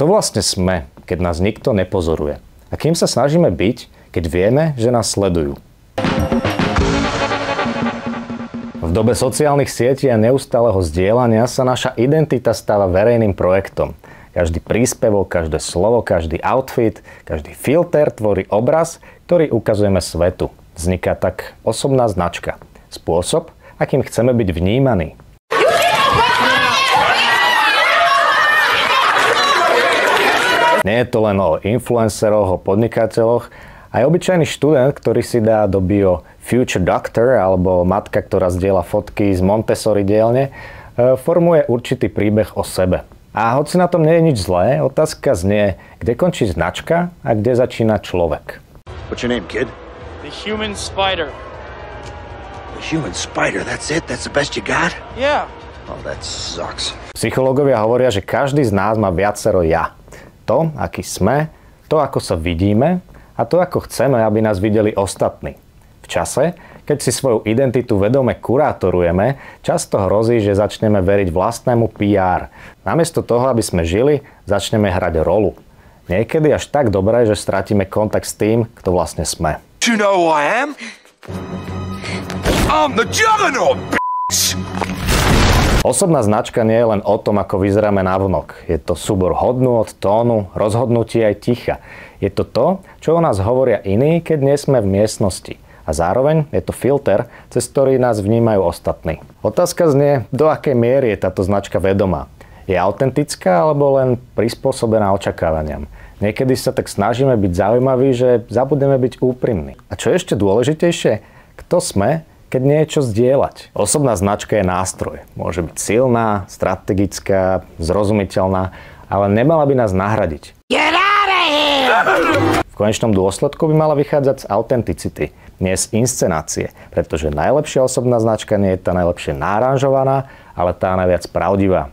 Kto vlastne sme, keď nás nikto nepozoruje? A kým sa snažíme byť, keď vieme, že nás sledujú? V dobe sociálnych sietí a neustáleho zdieľania sa naša identita stáva verejným projektom. Každý príspevok, každé slovo, každý outfit, každý filter tvorí obraz, ktorý ukazujeme svetu. Vzniká tak osobná značka. Spôsob, akým chceme byť vnímaní. Nie je to len o influenceroch, o podnikateľoch. Aj obyčajný študent, ktorý si dá do bio Future Doctor alebo matka, ktorá zdieľa fotky z Montessori dielne, formuje určitý príbeh o sebe. A hoci na tom nie je nič zlé, otázka znie, kde končí značka a kde začína človek. What's your name, kid? The human spider. The human spider, that's it? That's the best you got? Yeah. Oh, that sucks. Psychológovia hovoria, že každý z nás má viacero ja. To, aký sme, to, ako sa vidíme a to, ako chceme, aby nás videli ostatní. V čase, keď si svoju identitu vedome kurátorujeme, často hrozí, že začneme veriť vlastnému PR. Namiesto toho, aby sme žili, začneme hrať rolu. Niekedy až tak dobre, že stratíme kontakt s tým, kto vlastne sme. Do you know who I am? I'm the Juggernaut, bitch! Osobná značka nie je len o tom, ako vyzeráme navonok. Je to súbor hodnôt, tónu, rozhodnutí aj ticha. Je to to, čo o nás hovoria iní, keď nie sme v miestnosti. A zároveň je to filter, cez ktorý nás vnímajú ostatní. Otázka znie, do akej miery je táto značka vedomá. Je autentická alebo len prispôsobená očakávaniam. Niekedy sa tak snažíme byť zaujímaví, že zabudneme byť úprimní. A čo je ešte dôležitejšie, kto sme, keď nie je čo zdieľať. Osobná značka je nástroj. Môže byť silná, strategická, zrozumiteľná, ale nemala by nás nahradiť. Get out of here! V konečnom dôsledku by mala vychádzať z autenticity, nie z inscenácie, pretože najlepšia osobná značka nie je tá najlepšie náranžovaná, ale tá najviac pravdivá.